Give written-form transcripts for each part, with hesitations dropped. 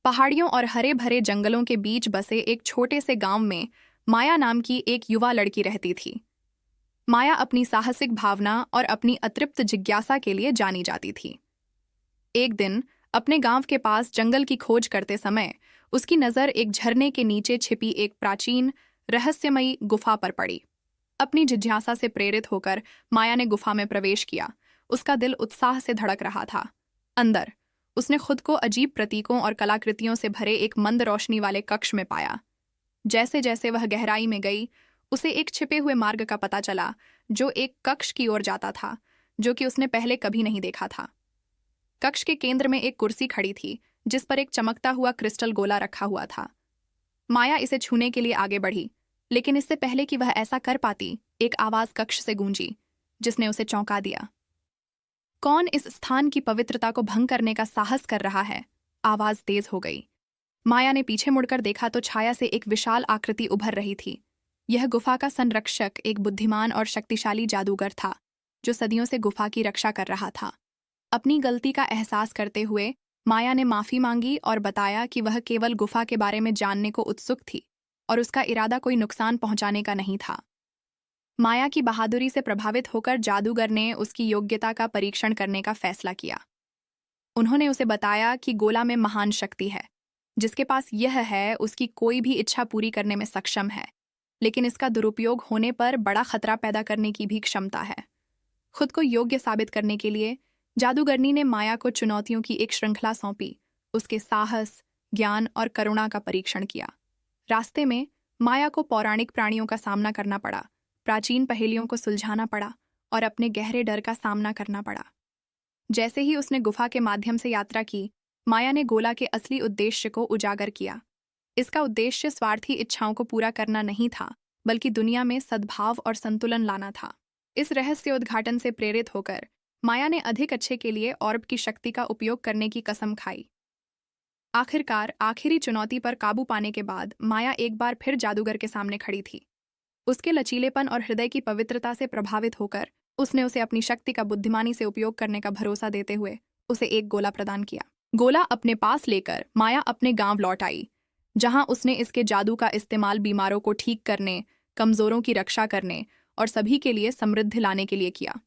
पहाड़ियों और हरे भरे जंगलों के बीच बसे एक छोटे से गांव में माया नाम की एक युवा लड़की रहती थी। माया अपनी साहसिक भावना और अपनी अतृप्त जिज्ञासा के लिए जानी जाती थी। एक दिन अपने गांव के पास जंगल की खोज करते समय उसकी नज़र एक झरने के नीचे छिपी एक प्राचीन रहस्यमयी गुफा पर पड़ी। अपनी जिज्ञासा से प्रेरित होकर माया ने गुफा में प्रवेश किया। उसका दिल उत्साह से धड़क रहा था। अंदर उसने खुद को अजीब प्रतीकों और कलाकृतियों से भरे एक मंद रोशनी वाले कक्ष में पाया। जैसे जैसे वह गहराई में गई, उसे एक छिपे हुए मार्ग का पता चला जो एक कक्ष की ओर जाता था, जो कि उसने पहले कभी नहीं देखा था। कक्ष के केंद्र में एक कुर्सी खड़ी थी जिस पर एक चमकता हुआ क्रिस्टल गोला रखा हुआ था। माया इसे छूने के लिए आगे बढ़ी, लेकिन इससे पहले कि वह ऐसा कर पाती, एक आवाज कक्ष से गूंजी जिसने उसे चौंका दिया। कौन इस स्थान की पवित्रता को भंग करने का साहस कर रहा है? आवाज तेज हो गई। माया ने पीछे मुड़कर देखा तो छाया से एक विशाल आकृति उभर रही थी। यह गुफा का संरक्षक एक बुद्धिमान और शक्तिशाली जादूगर था जो सदियों से गुफा की रक्षा कर रहा था। अपनी गलती का एहसास करते हुए माया ने माफी मांगी और बताया कि वह केवल गुफा के बारे में जानने को उत्सुक थी और उसका इरादा कोई नुकसान पहुंचाने का नहीं था। माया की बहादुरी से प्रभावित होकर जादूगर ने उसकी योग्यता का परीक्षण करने का फैसला किया। उन्होंने उसे बताया कि गोला में महान शक्ति है। जिसके पास यह है उसकी कोई भी इच्छा पूरी करने में सक्षम है, लेकिन इसका दुरुपयोग होने पर बड़ा खतरा पैदा करने की भी क्षमता है। खुद को योग्य साबित करने के लिए जादूगरनी ने माया को चुनौतियों की एक श्रृंखला सौंपी। उसके साहस, ज्ञान और करुणा का परीक्षण किया। रास्ते में माया को पौराणिक प्राणियों का सामना करना पड़ा, प्राचीन पहेलियों को सुलझाना पड़ा और अपने गहरे डर का सामना करना पड़ा। जैसे ही उसने गुफा के माध्यम से यात्रा की, माया ने गोला के असली उद्देश्य को उजागर किया। इसका उद्देश्य स्वार्थी इच्छाओं को पूरा करना नहीं था, बल्कि दुनिया में सद्भाव और संतुलन लाना था। इस रहस्योद्घाटन से प्रेरित होकर माया ने अधिक अच्छे के लिए ऑर्ब की शक्ति का उपयोग करने की कसम खाई। आखिरकार आखिरी चुनौती पर काबू पाने के बाद माया एक बार फिर जादूगर के सामने खड़ी थी। उसके लचीलेपन और हृदय की पवित्रता से प्रभावित होकर उसने उसे अपनी शक्ति का बुद्धिमानी से उपयोग करने का भरोसा देते हुए उसे एक गोला प्रदान किया। गोला अपने पास लेकर माया अपने गांव लौट आई, जहां उसने इसके जादू का इस्तेमाल बीमारों को ठीक करने, कमजोरों की रक्षा करने और सभी के लिए समृद्धि लाने के लिए किया।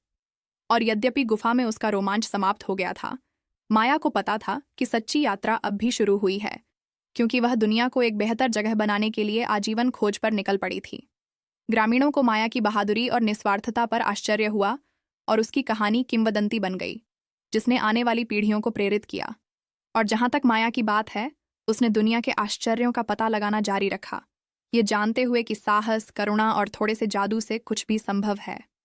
और यद्यपि गुफा में उसका रोमांच समाप्त हो गया था, माया को पता था कि सच्ची यात्रा अब भी शुरू हुई है, क्योंकि वह दुनिया को एक बेहतर जगह बनाने के लिए आजीवन खोज पर निकल पड़ी थी। ग्रामीणों को माया की बहादुरी और निस्वार्थता पर आश्चर्य हुआ और उसकी कहानी किंवदंती बन गई, जिसने आने वाली पीढ़ियों को प्रेरित किया। और जहां तक माया की बात है, उसने दुनिया के आश्चर्यों का पता लगाना जारी रखा, ये जानते हुए कि साहस, करुणा और थोड़े से जादू से कुछ भी संभव है।